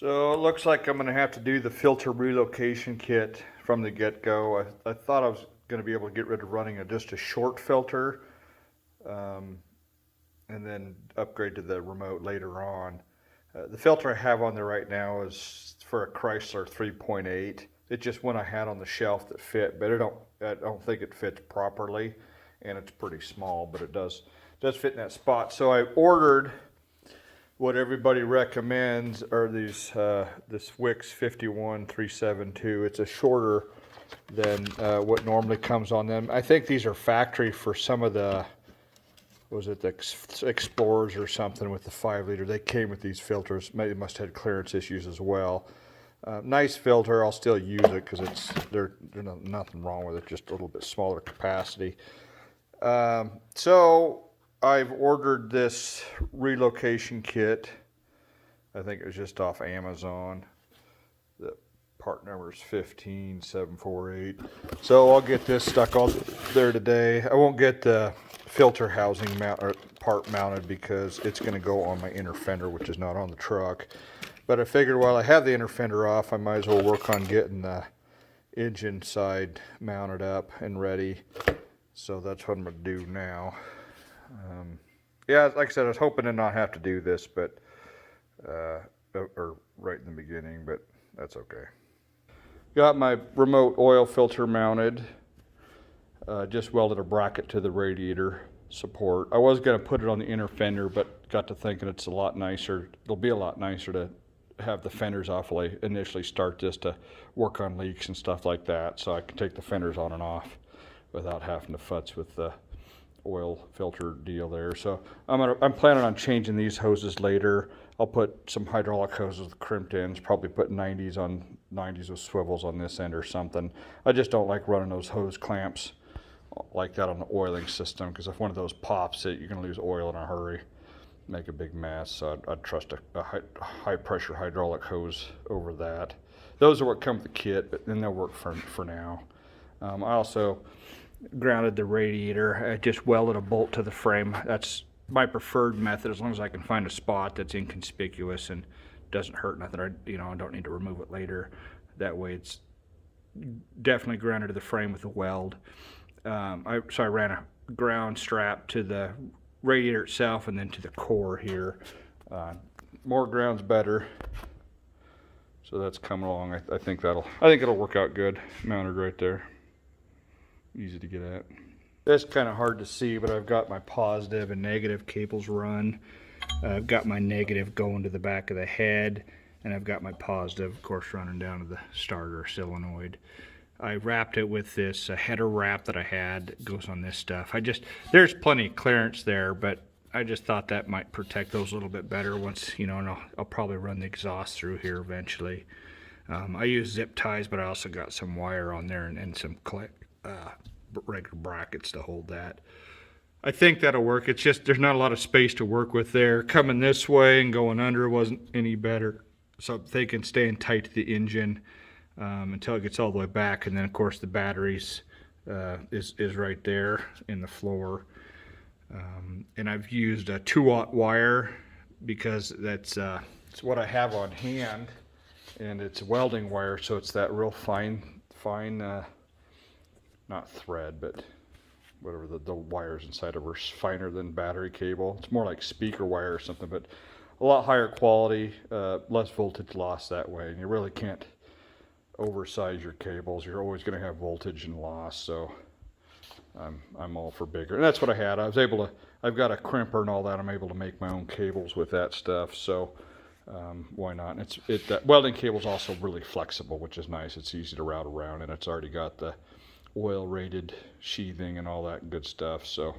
So it looks like I'm going to have to do the filter relocation kit from the get-go. I thought I was going to be able to get rid of running just a short filter and then upgrade to the remote later on. The filter I have on there right now is for a Chrysler 3.8. It's just one I had on the shelf that fit, but I don't think it fits properly, and it's pretty small, but it does fit in that spot. So I ordered what everybody recommends are these this Wix 51372. It's a shorter than what normally comes on them. I think these are factory for some of the, was it the Explorers or something with the 5-liter. They came with these filters. Maybe must have had clearance issues as well. Nice filter. I'll still use it because there's nothing wrong with it. Just a little bit smaller capacity. So I've ordered this relocation kit. I think it was just off Amazon. The part number is 15748. So I'll get this stuck on there today. I won't get the filter housing part mounted because it's going to go on my inner fender, which is not on the truck. But I figured while I have the inner fender off, I might as well work on getting the engine side mounted up and ready. So that's what I'm going to do now. Yeah, like I said, I was hoping to not have to do this, but or right in the beginning, but that's okay. Got my remote oil filter mounted. Just welded a bracket to the radiator support. I was going to put it on the inner fender, but got to thinking it's a lot nicer. It'll be a lot nicer to have the fenders off while I initially start this to work on leaks and stuff like that, so I can take the fenders on and off without having to futz with the oil filter deal there. So I'm planning on changing these hoses later. I'll put some hydraulic hoses with crimped ends, probably put 90s with swivels on this end or something. I just don't like running those hose clamps like that on the oiling system, because if one of those pops it, you're going to lose oil in a hurry, make a big mess. So I'd trust a high pressure hydraulic hose over that. Those are what come with the kit, but then they'll work for now. I also grounded the radiator. I just welded a bolt to the frame. That's my preferred method, as long as I can find a spot that's inconspicuous and doesn't hurt nothing. I don't need to remove it later. That way it's definitely grounded to the frame with a weld. So I ran a ground strap to the radiator itself and then to the core here. More ground's better. So that's coming along. I think it'll work out good. Mounted right there. Easy to get at. It's kind of hard to see, but I've got my positive and negative cables run. I've got my negative going to the back of the head, and I've got my positive, of course, running down to the starter solenoid. I wrapped it with this header wrap that I had that goes on this stuff. There's plenty of clearance there, but I just thought that might protect those a little bit better once, and I'll probably run the exhaust through here eventually. I use zip ties, but I also got some wire on there and some regular brackets to hold that. I think that'll work. It's just there's not a lot of space to work with there. Coming this way and going under wasn't any better. So I'm thinking staying tight to the engine until it gets all the way back, and then of course the batteries is right there in the floor. And I've used a 2-aught wire because it's what I have on hand, and it's welding wire, so it's that real fine not thread, but whatever the wires inside of are finer than battery cable. It's more like speaker wire or something, but a lot higher quality, less voltage loss that way. And you really can't oversize your cables. You're always going to have voltage and loss. So I'm all for bigger. And that's what I had. I've got a crimper and all that. I'm able to make my own cables with that stuff. So why not? And that welding cable is also really flexible, which is nice. It's easy to route around, and it's already got the oil rated sheathing and all that good stuff. So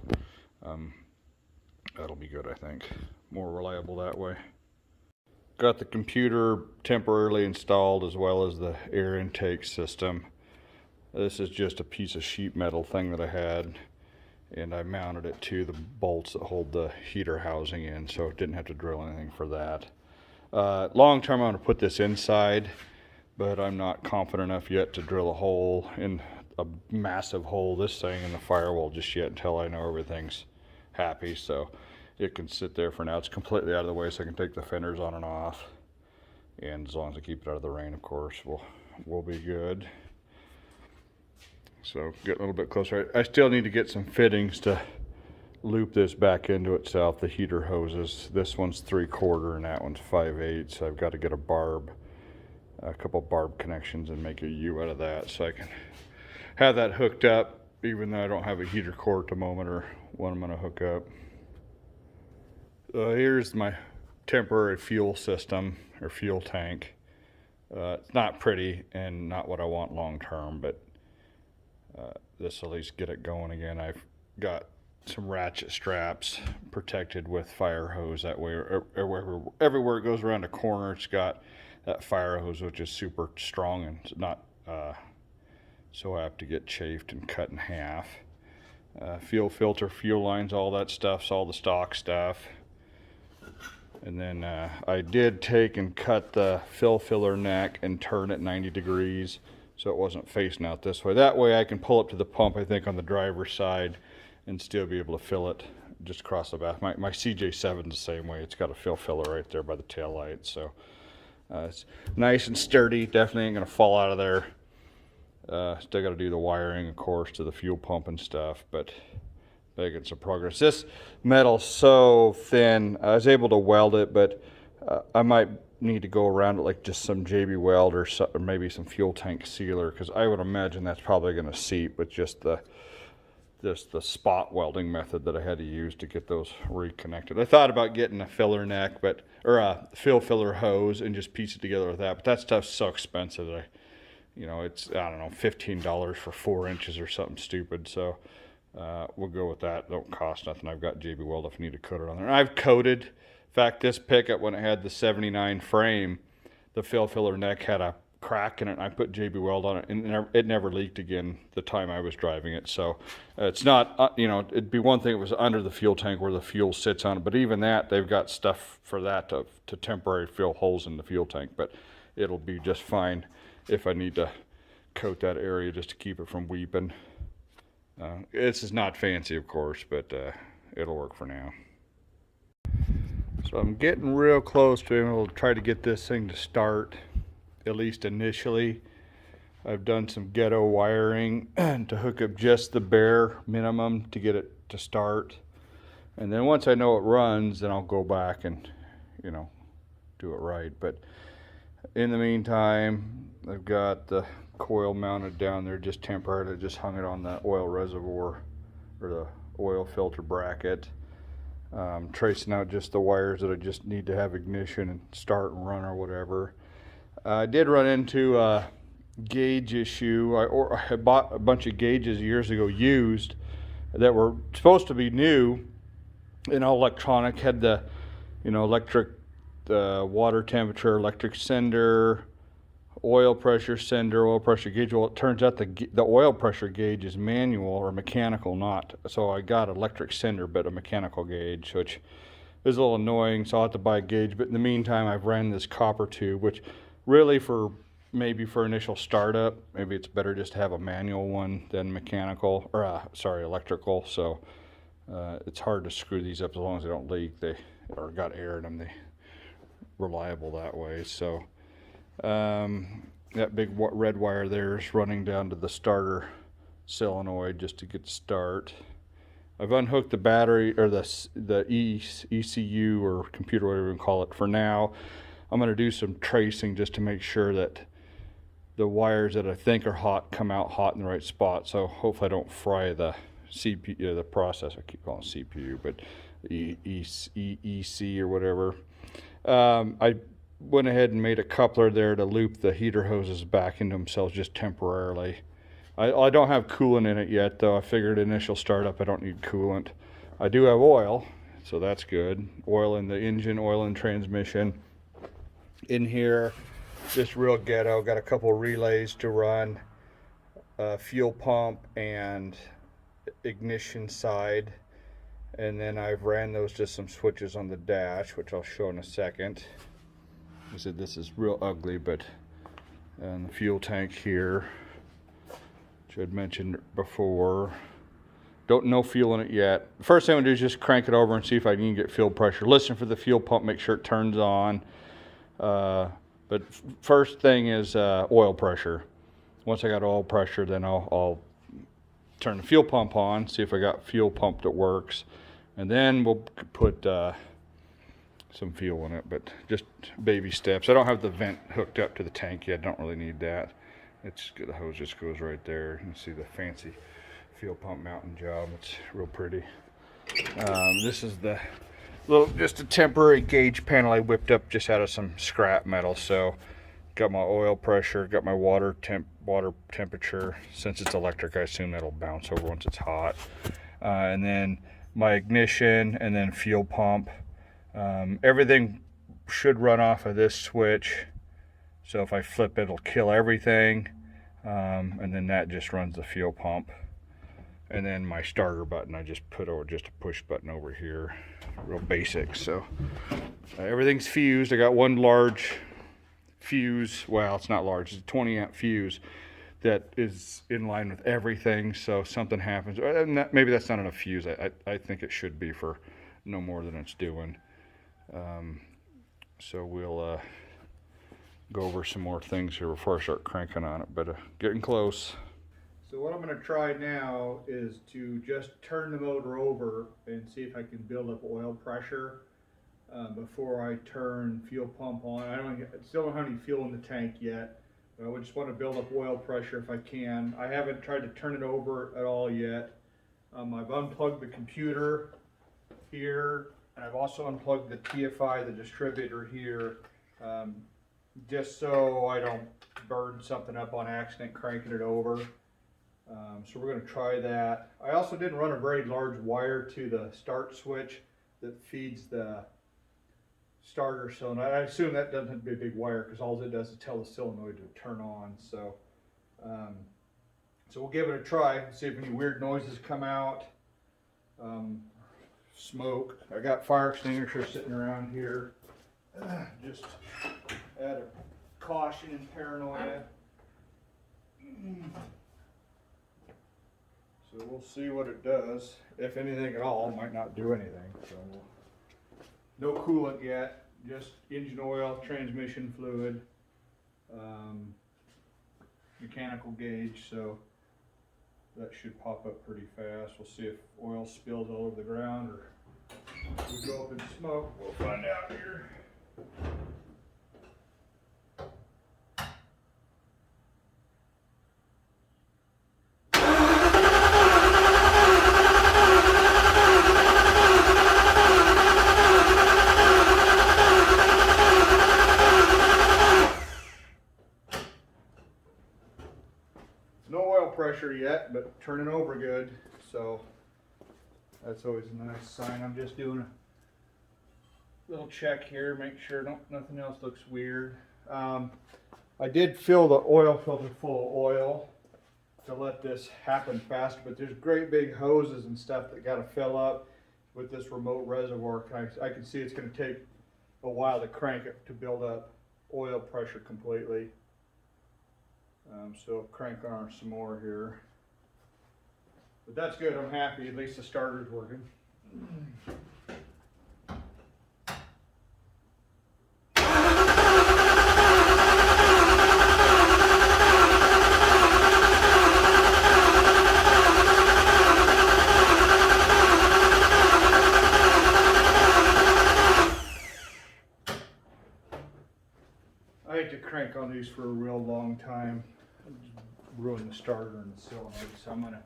that'll be good, I think. More reliable that way. Got the computer temporarily installed, as well as the air intake system. This is just a piece of sheet metal thing that I had, and I mounted it to the bolts that hold the heater housing in, so it didn't have to drill anything for that. Long term, I'm going to put this inside, but I'm not confident enough yet to drill a hole in a massive hole this thing in the firewall just yet, until I know everything's happy. So it can sit there for now. It's completely out of the way, so I can take the fenders on and off. And as long as I keep it out of the rain, of course, we'll be good. So get a little bit closer. I still need to get some fittings to loop this back into itself, the heater hoses. This one's 3/4 and that one's 5/8. So I've got to get a couple barb connections and make a U out of that so I can have that hooked up, even though I don't have a heater core at the moment or one I'm going to hook up. So here's my temporary fuel system or fuel tank. It's not pretty and not what I want long term, but this will at least get it going again. I've got some ratchet straps protected with fire hose. That way, everywhere it goes around a corner, it's got that fire hose, which is super strong and it's not so apt to get chafed and cut in half. Fuel filter, fuel lines, all that stuff's all the stock stuff. And then I did take and cut the fill filler neck and turn it 90 degrees so it wasn't facing out this way. That way I can pull up to the pump, I think, on the driver's side and still be able to fill it just across the back. My CJ7's the same way. It's got a fill filler right there by the tail light. So it's nice and sturdy. Definitely ain't going to fall out of there. Still got to do the wiring, of course, to the fuel pump and stuff, but making some progress. This metal's so thin. I was able to weld it, but I might need to go around it like just some JB weld or maybe some fuel tank sealer, because I would imagine that's probably going to seep with just the spot welding method that I had to use to get those reconnected. I thought about getting a filler neck, or a fill filler hose and just piece it together with that, but that stuff's so expensive that it's, I don't know, $15 for 4 inches or something stupid. So we'll go with that. Don't cost nothing. I've got JB Weld if I need to coat it on there. And I've coated. In fact, this pickup, when it had the 79 frame, the fill filler neck had a crack in it, and I put JB Weld on it, and it never leaked again the time I was driving it. So it's not, it'd be one thing if it was under the fuel tank where the fuel sits on it, but even that, they've got stuff for that to temporarily fill holes in the fuel tank, but it'll be just fine if I need to coat that area just to keep it from weeping. This is not fancy, of course, but it'll work for now. So I'm getting real close to being able to try to get this thing to start, at least initially. I've done some ghetto wiring to hook up just the bare minimum to get it to start. And then once I know it runs, then I'll go back and, do it right. But in the meantime, I've got the coil mounted down there just temporarily. Just hung it on the oil reservoir or the oil filter bracket. Tracing out just the wires that I just need to have ignition and start and run or whatever. I did run into a gauge issue. I bought a bunch of gauges years ago used that were supposed to be new and all electronic. Had the electric water temperature, electric sender, oil pressure sender, oil pressure gauge. Well, it turns out the oil pressure gauge is manual or mechanical, not. So I got electric sender, but a mechanical gauge, which is a little annoying. So I'll have to buy a gauge. But in the meantime, I've ran this copper tube, which really maybe for initial startup, maybe it's better just to have a manual one than mechanical, or electrical. So it's hard to screw these up as long as they don't leak. They got air in them. They reliable that way. So that big red wire there is running down to the starter solenoid just to get start. I've unhooked the battery or the ECU or computer, whatever you call it. For now, I'm going to do some tracing just to make sure that the wires that I think are hot come out hot in the right spot. So hopefully I don't fry the CPU, the processor. I keep calling it CPU, but EC or whatever. I went ahead and made a coupler there to loop the heater hoses back into themselves just temporarily. I don't have coolant in it yet, though. I figured initial startup I don't need coolant. I do have oil, so that's good. Oil in the engine, oil in transmission. In here, just real ghetto. Got a couple relays to run, fuel pump and ignition side. And then I've ran those just some switches on the dash, which I'll show in a second. I said this is real ugly, but and the fuel tank here, which I'd mentioned before. No fuel in it yet. The first thing I'm gonna do is just crank it over and see if I can get fuel pressure. Listen for the fuel pump, make sure it turns on. But first thing is oil pressure. Once I got oil pressure, then I'll turn the fuel pump on, see if I got fuel pump that works, and then we'll put some fuel in it, but just baby steps. I don't have the vent hooked up to the tank yet. I don't really need that. It's good. The hose just goes right there. You can see the fancy fuel pump mounting job. It's real pretty. This is the just a temporary gauge panel I whipped up just out of some scrap metal. So got my oil pressure, got my water temperature. Since it's electric, I assume that'll bounce over once it's hot. And then my ignition, and then fuel pump. Everything should run off of this switch. So if I flip it, it'll kill everything. And then that just runs the fuel pump. And then my starter button, I just put over just a push button over here. Real basic. So everything's fused. I got one large fuse. Well, it's not large. It's a 20 amp fuse that is in line with everything. So something happens. Maybe that's not enough fuse. I think it should be for no more than it's doing. So we'll go over some more things here before I start cranking on it, but getting close. So what I'm going to try now is to just turn the motor over and see if I can build up oil pressure before I turn fuel pump on. I still don't have any fuel in the tank yet, but I just want to build up oil pressure if I can. I haven't tried to turn it over at all yet. I've unplugged the computer here, and I've also unplugged the TFI, the distributor here, just so I don't burn something up on accident cranking it over. So we're going to try that. I also didn't run a very large wire to the start switch that feeds the starter solenoid. I assume that doesn't have to be a big wire because all it does is tell the solenoid to turn on. So, so we'll give it a try, see if any weird noises come out. Smoke. I got fire extinguishers sitting around here. Just add a caution and paranoia. So we'll see what it does. If anything at all, it might not do anything. So no coolant yet, just engine oil, transmission fluid, mechanical gauge. So that should pop up pretty fast. We'll see if oil spills all over the ground or we go up in smoke. We'll find out here. No oil pressure yet, but turning over good, so that's always a nice sign. I'm just doing a little check here, make sure nothing else looks weird. I did fill the oil filter full of oil to let this happen faster, but there's great big hoses and stuff that got to fill up with this remote reservoir. I can see it's going to take a while to crank it to build up oil pressure completely. So I'll crank on some more here. But that's good, I'm happy, at least the starter's working. I hate to crank on these for a real long time. Ruin the starter and the solenoid, so I'm gonna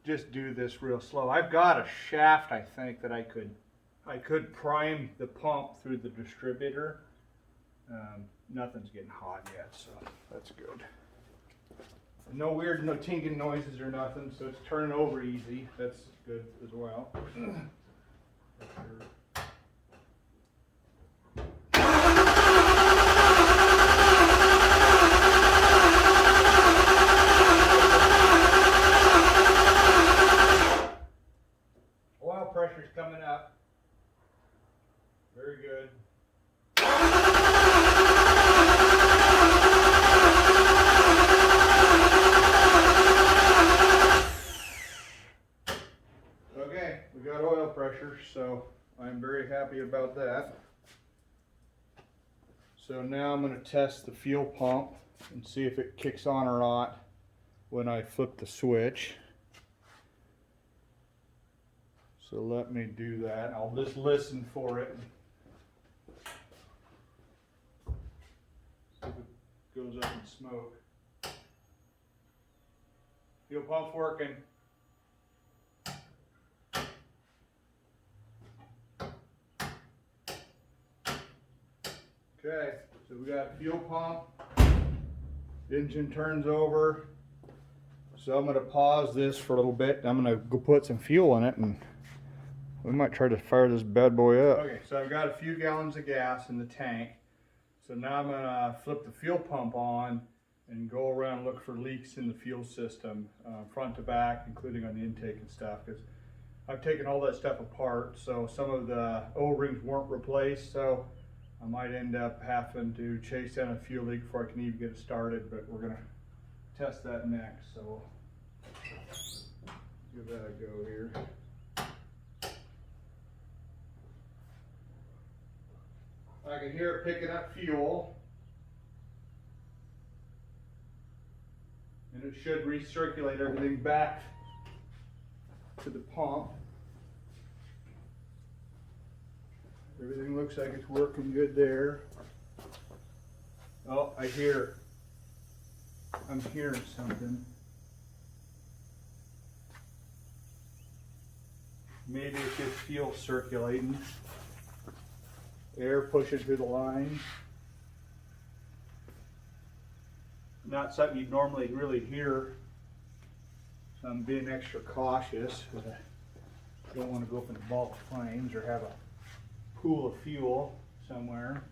just do this real slow. I've got a shaft, I think, that I could prime the pump through the distributor. Nothing's getting hot yet, so that's good. No weird, no tinking noises or nothing, so it's turning over easy. That's good as well. Pressure's coming up. Very good. Okay, we got oil pressure, so I'm very happy about that. So now I'm going to test the fuel pump and see if it kicks on or not when I flip the switch. So let me do that. I'll just listen for it. See if it goes up in smoke. Fuel pump's working. Okay, so we got fuel pump. Engine turns over. So I'm going to pause this for a little bit. I'm going to go put some fuel in it and we might try to fire this bad boy up. Okay, so I've got a few gallons of gas in the tank. So now I'm going to flip the fuel pump on and go around and look for leaks in the fuel system, front to back, including on the intake and stuff, because I've taken all that stuff apart. So some of the O-rings weren't replaced, so I might end up having to chase down a fuel leak before I can even get it started, but we're going to test that next. So give that a go here. I can hear it picking up fuel, and it should recirculate everything back to the pump. Everything looks like it's working good there. Oh, I'm hearing something. Maybe it's just fuel circulating. Air pushing through the line. Not something you'd normally really hear. So I'm being extra cautious. I don't want to go up in a ball of flames or have a pool of fuel somewhere.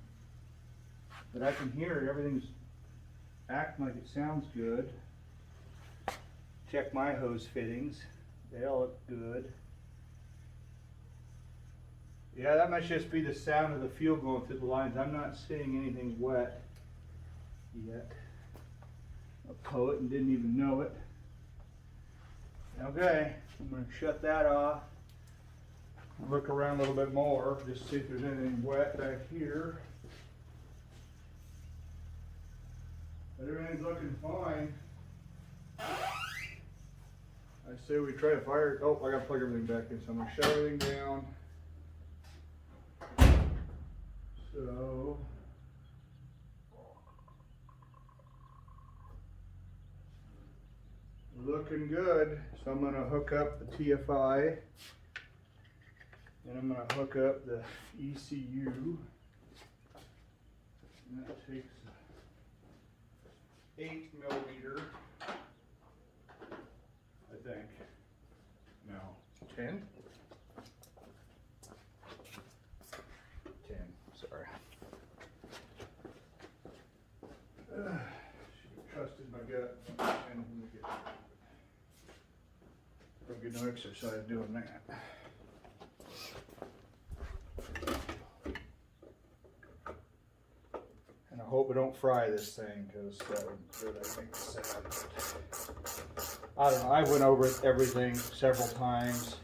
But I can hear it. Everything's acting like it sounds good. Check my hose fittings. They all look good. Yeah, that must just be the sound of the fuel going through the lines. I'm not seeing anything wet yet. A poet and didn't even know it. Okay, I'm going to shut that off. Look around a little bit more, just see if there's anything wet back here. But everything's looking fine. I say we try to fire. Oh, I got to plug everything back in, so I'm going to shut everything down. So, looking good. So I'm going to hook up the TFI, and I'm going to hook up the ECU. And that takes 8mm, I think. No, 10? 10, sorry. Should have trusted my gut. And I'll get no exercise doing that. And I hope I don't fry this thing, because that would really make me sad. I don't know, I went over everything several times.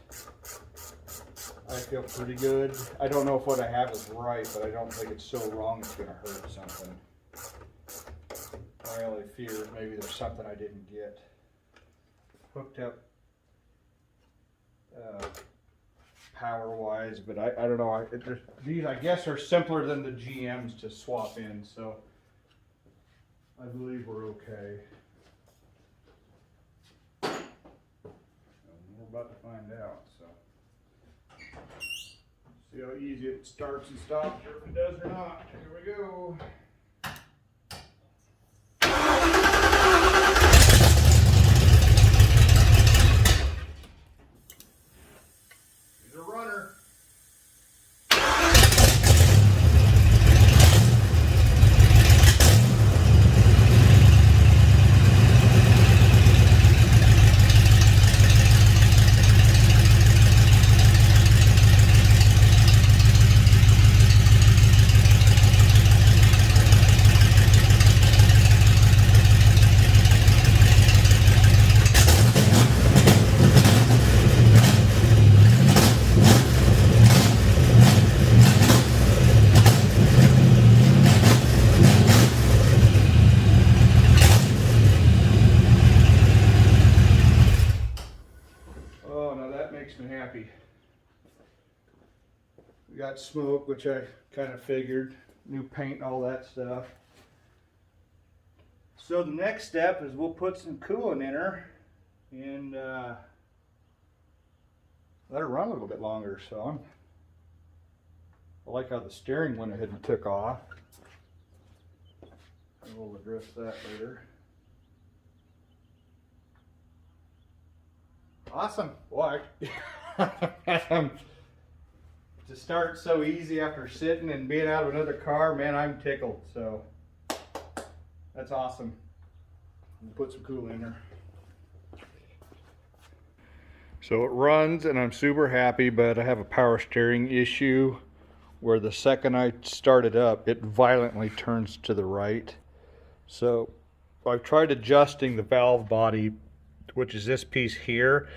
I feel pretty good. I don't know if what I have is right, but I don't think it's so wrong it's going to hurt something. My only fear is maybe there's something I didn't get hooked up power-wise, but I don't know. These, I guess, are simpler than the GMs to swap in, so I believe we're okay. And we're about to find out, so. See how easy it starts and stops, or if it does or not. Here we go. Here's a runner. got smoke, which I kind of figured. New paint and all that stuff. So the next step is we'll put some coolant in her and let her run a little bit longer. So I like how the steering went ahead and took off. And we'll address that later. Awesome. Boy, to start so easy after sitting and being out of another car, man, I'm tickled. So that's awesome. We'll put some coolant in there. So it runs and I'm super happy, but I have a power steering issue where the second I start it up, it violently turns to the right. So I've tried adjusting the valve body, which is this piece here,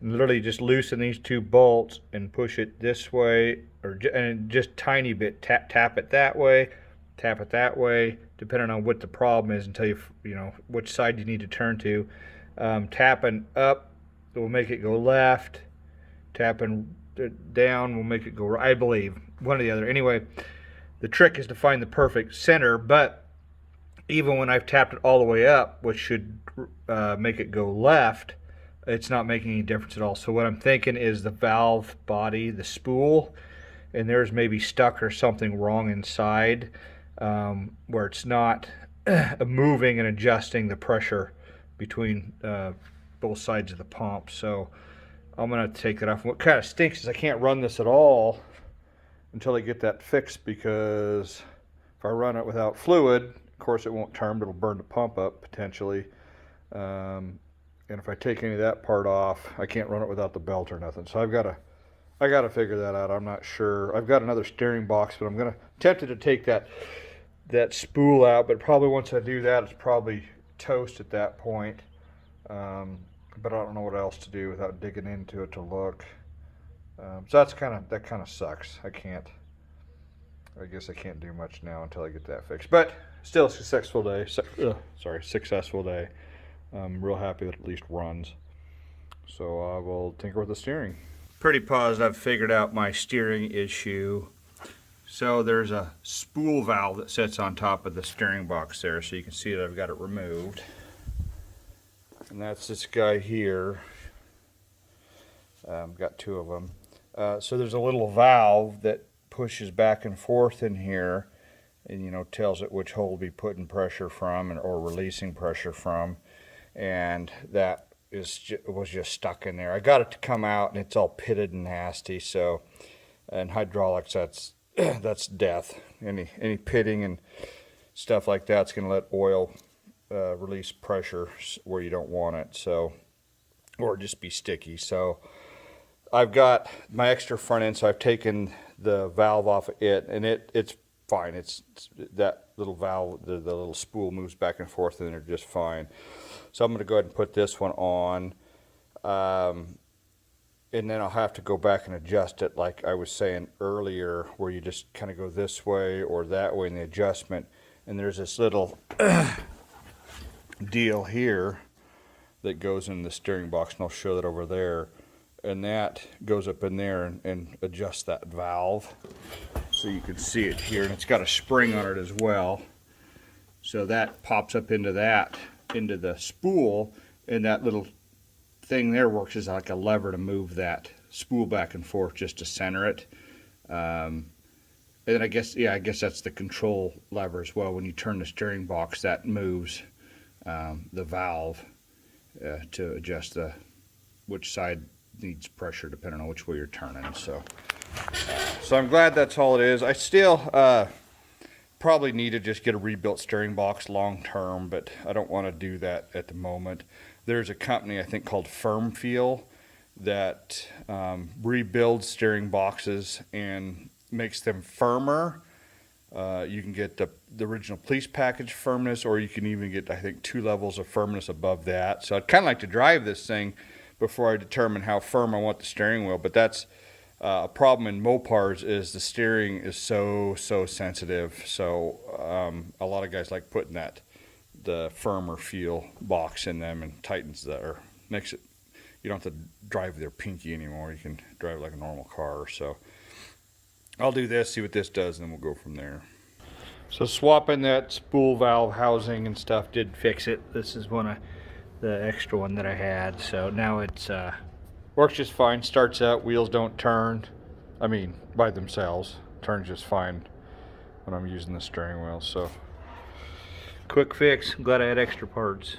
and literally just loosen these two bolts and push it this way, and just tiny bit, tap it that way, tap it that way, depending on what the problem is, until you know which side you need to turn to. Tapping up will make it go left, tapping down will make it go right, I believe, one or the other. Anyway, the trick is to find the perfect center, but even when I've tapped it all the way up, which should make it go left, it's not making any difference at all. So what I'm thinking is the valve body, the spool, and there's maybe stuck or something wrong inside, where it's not moving and adjusting the pressure between both sides of the pump. So I'm gonna take that off. What kind of stinks is I can't run this at all until I get that fixed, because if I run it without fluid, of course it won't turn, but it'll burn the pump up potentially. And if I take any of that part off, I can't run it without the belt or nothing. So I gotta figure that out. I'm not sure. I've got another steering box, but I'm tempted to take that spool out, but probably once I do that, it's probably toast at that point. But I don't know what else to do without digging into it to look. So that kind of sucks. I guess I can't do much now until I get that fixed. But still a successful day. Successful day. I'm real happy that it at least runs. So I will tinker with the steering. Pretty positive I've figured out my steering issue. So there's a spool valve that sits on top of the steering box there, so you can see that I've got it removed. And that's this guy here. Got two of them. So there's a little valve that pushes back and forth in here, and tells it which hole to be putting pressure from or releasing pressure from, and that was just stuck in there. I got it to come out, and it's all pitted and nasty. So, in hydraulics, that's death. Any pitting and stuff like that's going to let oil release pressure where you don't want it. So, or just be sticky. So I've got my extra front end, so I've taken the valve off of it, and it's fine. It's that little valve, the little spool moves back and forth, and they're just fine. So I'm going to go ahead and put this one on, and then I'll have to go back and adjust it like I was saying earlier, where you just kind of go this way or that way in the adjustment. And there's this little deal here that goes in the steering box, and I'll show that over there. And that goes up in there and adjusts that valve. So you can see it here, and it's got a spring on it as well. So that pops up into the spool, and that little thing there works as like a lever to move that spool back and forth just to center it. And I guess that's the control lever as well. When you turn the steering box, that moves the valve to adjust which side needs pressure depending on which way you're turning. So I'm glad that's all it is. I still probably need to just get a rebuilt steering box long term, but I don't want to do that at the moment. There's a company I think called Firm Feel that rebuilds steering boxes and makes them firmer. You can get the original police package firmness, or you can even get, I think, 2 levels of firmness above that. So I'd kind of like to drive this thing before I determine how firm I want the steering wheel. But that's a problem in Mopars, is the steering is so sensitive. So a lot of guys like putting the firmer feel box in them, and tightens that, or makes it, you don't have to drive with your pinky anymore. You can drive like a normal car. So I'll do this, see what this does, and then we'll go from there. So swapping that spool valve housing and stuff did fix it. This is one of the extra one that I had. So now it's works just fine. Starts up, wheels don't turn. I mean, by themselves. Turns just fine when I'm using the steering wheel. So quick fix. I'm glad I had extra parts.